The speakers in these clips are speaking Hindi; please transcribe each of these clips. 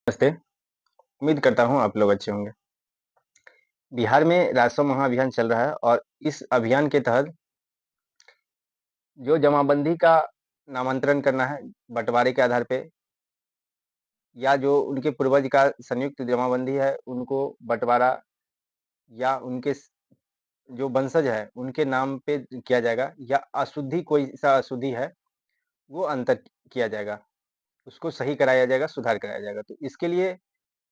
नमस्ते। उम्मीद करता हूँ आप लोग अच्छे होंगे। बिहार में राजस्व महाअभियान चल रहा है और इस अभियान के तहत जो जमाबंदी का नामांतरण करना है बँटवारे के आधार पे या जो उनके पूर्वज का संयुक्त जमाबंदी है उनको बँटवारा या उनके जो वंशज है उनके नाम पे किया जाएगा या अशुद्धि कोई सा अशुद्धि है वो अंतर किया जाएगा। उसको सही कराया जाएगा, सुधार कराया जाएगा। तो इसके लिए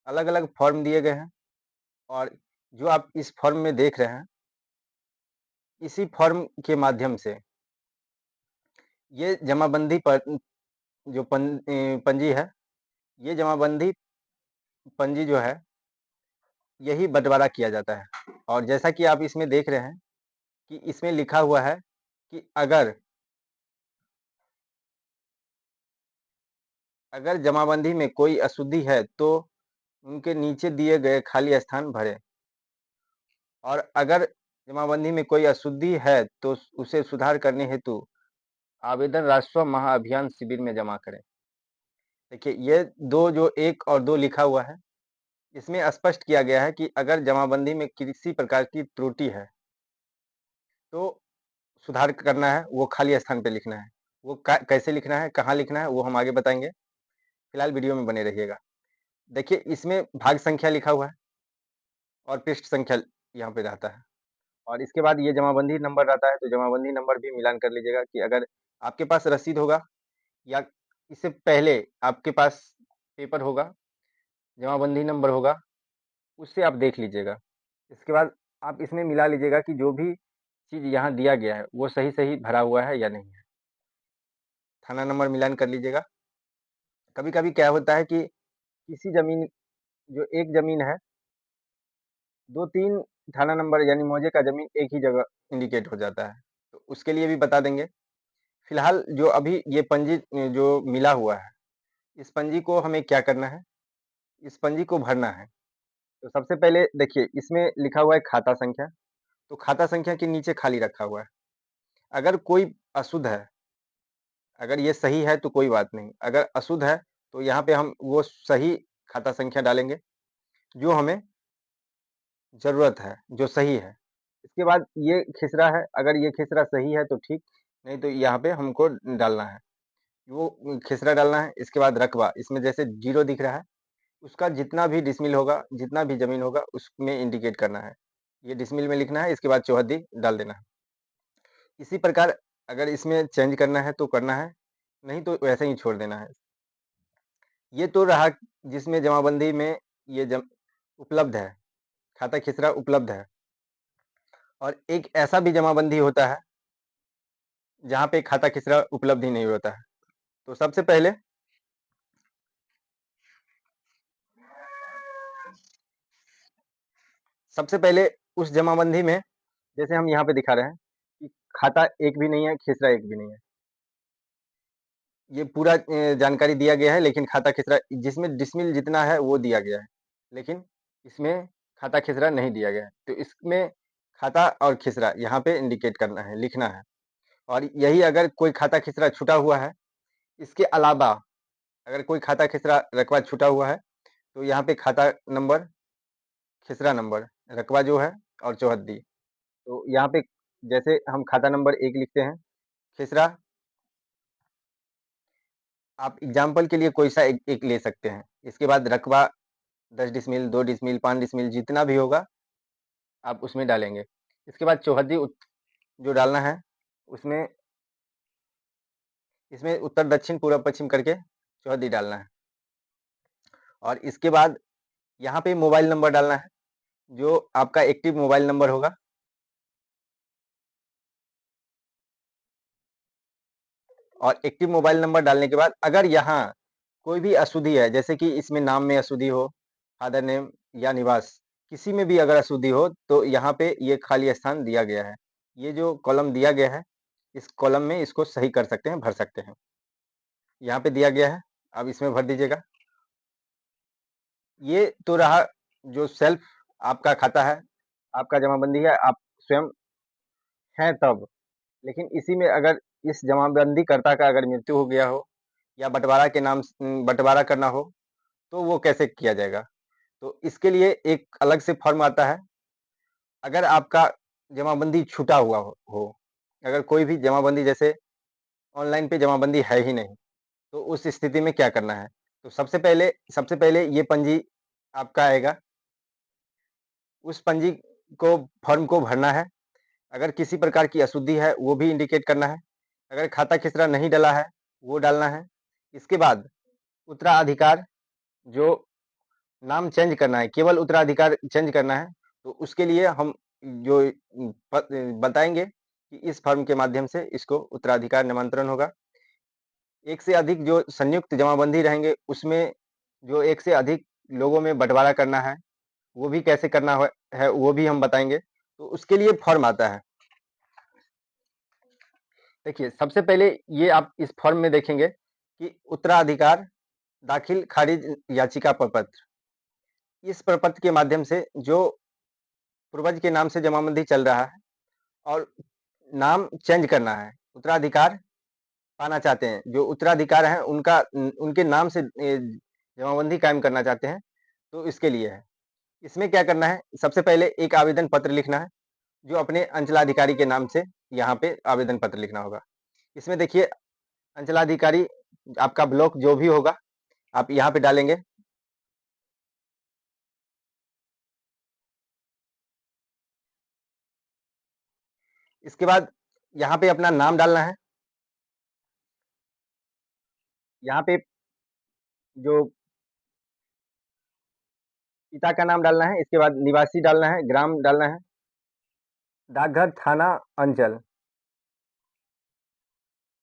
अलग-अलग फॉर्म दिए गए हैं और जो आप इस फॉर्म में देख रहे हैं, इसी फॉर्म के माध्यम से ये जमाबंदी पर जो पंजी है, ये जमाबंदी पंजी जो है, यही बँटवारा किया जाता है। और जैसा कि आप इसमें देख रहे हैं कि इसमें लिखा हुआ है कि अगर जमाबंदी में कोई अशुद्धि है, तो उनके नीचे दिए गए खाली स्थान भरें और अगर जमाबंदी में कोई अशुद्धि है, तो उसे सुधार करने हेतु आवेदन राजस्व महाअभियान शिविर में जमा करें। देखिए, ये 2 जो 1 और 2 लिखा हुआ है, इसमें स्पष्ट किया गया है कि अगर जमाबंदी में किसी प्रकार की त्रुटि है, तो सुधार करना है, वो खाली स्थान पे लिखना है। वो कैसे लिखना है, कहाँ लिखना है, वो हम आगे बताएँगे। फिलहाल वीडियो में बने रहिएगा। देखिए, इसमें भाग संख्या लिखा हुआ है और पृष्ठ संख्या यहाँ पे रहता है और इसके बाद ये जमाबंदी नंबर रहता है, तो जमाबंदी नंबर भी मिलान कर लीजिएगा कि अगर आपके पास रसीद होगा या इससे पहले आपके पास पेपर होगा, जमाबंदी नंबर होगा, उससे आप देख लीजिएगा। इसके बाद आप इसमें मिला लीजिएगा कि जो भी चीज़ यहाँ दिया गया है, वो सही-सही भरा हुआ है या नहीं है। थाना नंबर मिलान कर लीजिएगा। कभी-कभी क्या होता है कि किसी ज़मीन जो एक ज़मीन है, 2-3 थाना नंबर यानी मौजे का ज़मीन एक ही जगह इंडिकेट हो जाता है, तो उसके लिए भी बता देंगे। फिलहाल जो अभी ये पंजी जो मिला हुआ है, इस पंजी को हमें क्या करना है, इस पंजी को भरना है। तो सबसे पहले देखिए इसमें लिखा हुआ है खाता संख्या, तो खाता संख्या के नीचे खाली रखा हुआ है। अगर कोई अशुद्ध है, अगर ये सही है तो कोई बात नहीं, अगर अशुद्ध है तो यहाँ पे हम वो सही खाता संख्या डालेंगे, जो हमें ज़रूरत है, जो सही है। इसके बाद ये खिसरा है, अगर ये खिसरा सही है तो ठीक, नहीं तो यहाँ पे हमको डालना है। वो खिसरा डालना है, इसके बाद रकबा, इसमें जैसे 0 दिख रहा है, उसका जितना भी डिसमिल होगा, जितना भी ज़मीन होगा, उसमें इंडिकेट करना है। ये डिसमिल में लिखना है, इसके बाद चौहद्दी डाल देना है। इसी प्रकार अगर इसमें चेंज करना है तो करना है, नहीं तो वैसे ही छोड़ देना है। ये तो रहा जिसमें जमाबंदी में ये जम उपलब्ध है, खाता खिसरा उपलब्ध है और एक ऐसा भी जमाबंदी होता है, जहाँ पे खाता खिसरा उपलब्ध ही नहीं होता है। तो सबसे पहले उस जमाबंदी में जैसे हम यहाँ पे दिखा रहे हैं कि खाता एक भी नहीं है, खिसरा एक भी नहीं है। ये पूरा जानकारी दिया गया है लेकिन खाता खिसरा जिसमें डिसमिल जितना है वो दिया गया है, लेकिन इसमें खाता खिसरा नहीं दिया गया है। तो इसमें खाता और खिसरा यहाँ पे इंडिकेट करना है, लिखना है और यही अगर कोई खाता खिसरा छूटा हुआ है, इसके अलावा अगर कोई खाता खिसरा रकबा छूटा हुआ है, तो यहाँ पे खाता नंबर, खिसरा नंबर, रकबा जो है और चौहद्दी। तो यहाँ पे जैसे हम खाता नंबर 1 लिखते हैं, खिसरा आप एग्ज़ाम्पल के लिए कोई-सा एक एक ले सकते हैं। इसके बाद रकबा 10 डिसमिल, 2 डिसमिल, 5 डिसमिल जितना भी होगा, आप उसमें डालेंगे। इसके बाद चौहद्दी जो डालना है, उसमें इसमें उत्तर, दक्षिण, पूर्व, पश्चिम करके चौहद्दी डालना है और इसके बाद यहाँ पे मोबाइल नंबर डालना है, जो आपका एक्टिव मोबाइल नंबर होगा और एक्टिव मोबाइल नंबर डालने के बाद अगर यहाँ कोई भी अशुद्धि है, जैसे कि इसमें नाम में अशुद्धि हो, फादर नेम या निवास, किसी में भी अगर अशुद्धि हो, तो यहाँ पे ये खाली स्थान दिया गया है। ये जो कॉलम दिया गया है, इस कॉलम में इसको सही कर सकते हैं, भर सकते हैं। यहाँ पे दिया गया है, अब इसमें भर दीजिएगा। ये तो रहा जो सेल्फ आपका खाता है, आपका जमाबंदी है, आप स्वयं हैं तब। लेकिन इसी में अगर इस जमाबंदी कर्ता का अगर मृत्यु हो गया हो या बँटवारा के नाम बँटवारा करना हो, तो वो कैसे किया जाएगा? तो इसके लिए एक अलग से फॉर्म आता है। अगर आपका जमाबंदी छूटा हुआ हो, अगर कोई भी जमाबंदी जैसे ऑनलाइन पे जमाबंदी है ही नहीं, तो उस स्थिति में क्या करना है? तो सबसे पहले ये पंजी आपका आएगा, उस पंजी को फॉर्म को भरना है। अगर किसी प्रकार की अशुद्धि है, वो भी इंडिकेट करना है। अगर खाता खसरा नहीं डला है, वो डालना है। इसके बाद उत्तराधिकार जो नाम चेंज करना है, केवल उत्तराधिकार चेंज करना है, तो उसके लिए हम जो बताएँगे कि इस फॉर्म के माध्यम से इसको उत्तराधिकार नामांतरण होगा। एक से अधिक जो संयुक्त जमाबंदी रहेंगे, उसमें जो एक से अधिक लोगों में बँटवारा करना है, वो भी कैसे करना है, वो भी हम बताएँगे। तो उसके लिए फॉर्म आता है। देखिए, सबसे पहले ये आप इस फॉर्म में देखेंगे कि उत्तराधिकार दाखिल खारिज याचिका प्रपत्र। इस प्रपत्र के माध्यम से जो पूर्वज के नाम से जमाबंदी चल रहा है और नाम चेंज करना है, उत्तराधिकार पाना चाहते हैं, जो उत्तराधिकार हैं उनका उनके नाम से जमाबंदी कायम करना चाहते हैं, तो इसके लिए है। इसमें क्या करना है, सबसे पहले एक आवेदन पत्र लिखना है, जो अपने अंचलाधिकारी के नाम से यहाँ पे आवेदन पत्र लिखना होगा। इसमें देखिए अंचलाधिकारी आपका ब्लॉक जो भी होगा, आप यहाँ पे डालेंगे। इसके बाद यहाँ पे अपना नाम डालना है। यहाँ पे जो पिता का नाम डालना है, इसके बाद निवासी डालना है, ग्राम डालना है, डाकघर, थाना, अंचल।